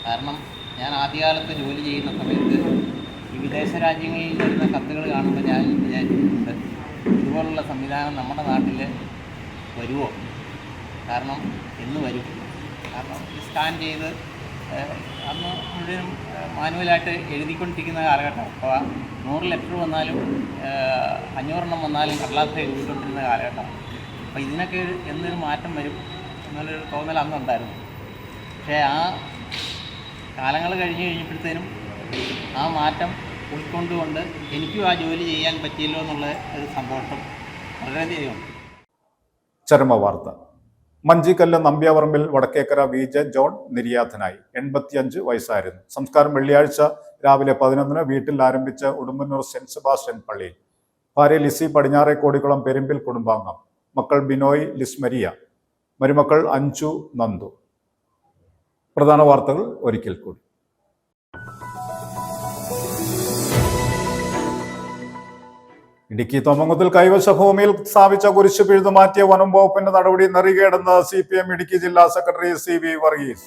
കാരണം ഞാൻ ആദ്യകാലത്ത് ജോലി ചെയ്യുന്ന സമയത്ത് ഈ വിദേശ രാജ്യങ്ങളിൽ വരുന്ന കത്തുകൾ കാണുമ്പോൾ ഞാൻ വിചാരിച്ചിട്ടുണ്ട് ഇതുപോലുള്ള സംവിധാനം നമ്മുടെ നാട്ടിൽ വരുമോ. കാരണം എന്ന് വരും. കാരണം സ്കാൻ ചെയ്ത് അന്ന് മുഴുവനും മാനുവലായിട്ട് എഴുതിക്കൊണ്ടിരിക്കുന്ന കാലഘട്ടം. അപ്പോൾ 100 ലെറ്റർ വന്നാലും 500 വന്നാലും കടലാസ് എഴുതിക്കൊണ്ടിരുന്ന കാലഘട്ടം. അപ്പോൾ ഇതിനൊക്കെ എന്നൊരു മാറ്റം വരും എന്നുള്ളൊരു തോന്നൽ അന്നുണ്ടായിരുന്നു. പക്ഷേ ആ കാലങ്ങൾ കഴിഞ്ഞപ്പോഴത്തേനും ആ മാറ്റം ഉൾക്കൊണ്ടുകൊണ്ട് എനിക്കും ആ ജോലി ചെയ്യാൻ പറ്റിയല്ലോ എന്നുള്ള ഒരു സന്തോഷം വളരെയധികം ഉണ്ട്. ചരമ വാർത്ത. മഞ്ചിക്കല്ല് നമ്പ്യാവറമ്പിൽ വടക്കേക്കര VJ ജോൺ നിര്യാതനായി. 85 വയസ്സായിരുന്നു. സംസ്കാരം വെള്ളിയാഴ്ച രാവിലെ 11-ന് വീട്ടിൽ ആരംഭിച്ച ഉടുമ്പന്നൂർ സെന്റ് സെബാസ്റ്റ്യൻ പള്ളിയിൽ. ഭാര്യ ലിസി പടിഞ്ഞാറെ കോടിക്കുളം പെരുമ്പിൽ കുടുംബാംഗം. മക്കൾ ബിനോയ്, ലിസ്മരിയ, മരുമക്കൾ അഞ്ചു, നന്ദു. പ്രധാന വാർത്തകൾ ഒരിക്കൽ കൂടി. ഇടുക്കി തൊമ്മങ്കുത്തിൽ കൈവശ ഭൂമിയിൽ സ്ഥാപിച്ച കുരിശ് പിഴുതുമാറ്റിയ വനം വകുപ്പിന്റെ നടപടി നെറികേടെന്ന് CPM ഇടുക്കി ജില്ലാ സെക്രട്ടറി CV വർഗീസ്.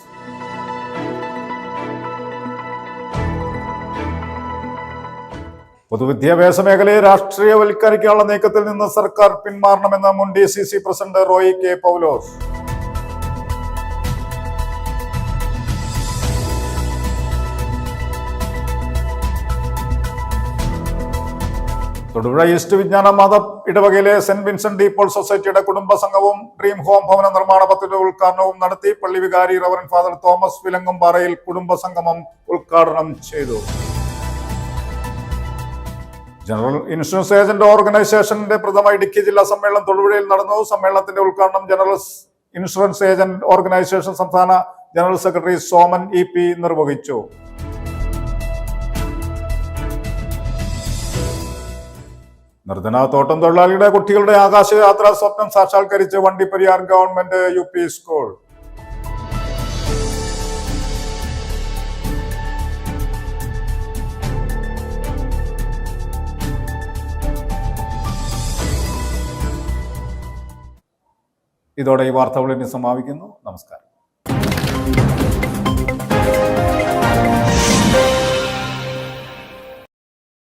പൊതുവിദ്യാഭ്യാസ മേഖലയെ രാഷ്ട്രീയവൽക്കരിക്കാനുള്ള നീക്കത്തിൽ നിന്ന് സർക്കാർ പിന്മാറണമെന്ന് മുൻ DCC പ്രസിഡന്റ് റോയി K. പൗലോസ്. തൊടുപുഴ ഈസ്റ്റ് വിജ്ഞാന മത ഇടവകയിലെ സെന്റ് വിൻസെന്റ് ഡി പോൾ സൊസൈറ്റിയുടെ കുടുംബ സംഘവും ഡ്രീം ഹോം ഭവന നിർമ്മാണ പദ്ധതിയുടെ ഉദ്ഘാടനവും നടത്തി. പള്ളി വികാരി റവറൻ ഫാദർ തോമസ് വിലങ്ങുംപാറയിൽ കുടുംബ സംഗമം ഉദ്ഘാടനം ചെയ്തു. ജനറൽ ഇൻഷുറൻസ് ഏജന്റ് ഓർഗനൈസേഷന്റെ പ്രഥമ ഇടുക്കി ജില്ലാ സമ്മേളനം തൊടുപുഴയിൽ നടന്നു. സമ്മേളനത്തിന്റെ ഉദ്ഘാടനം ജനറൽ ഇൻഷുറൻസ് ഏജന്റ് ഓർഗനൈസേഷൻ സംസ്ഥാന ജനറൽ സെക്രട്ടറി സോമൻ EP നിർവഹിച്ചു. നിർധന തോട്ടം തൊഴിലാളിയുടെ കുട്ടികളുടെ ആകാശയാത്രാ സ്വപ്നം സാക്ഷാത്കരിച്ച് വണ്ടിപ്പെരിയാർ ഗവൺമെന്റ് UP സ്കൂൾ. ഇതോടെ ഈ വാർത്ത ബുള്ളറ്റിൻ സമാപിക്കുന്നു. നമസ്കാരം.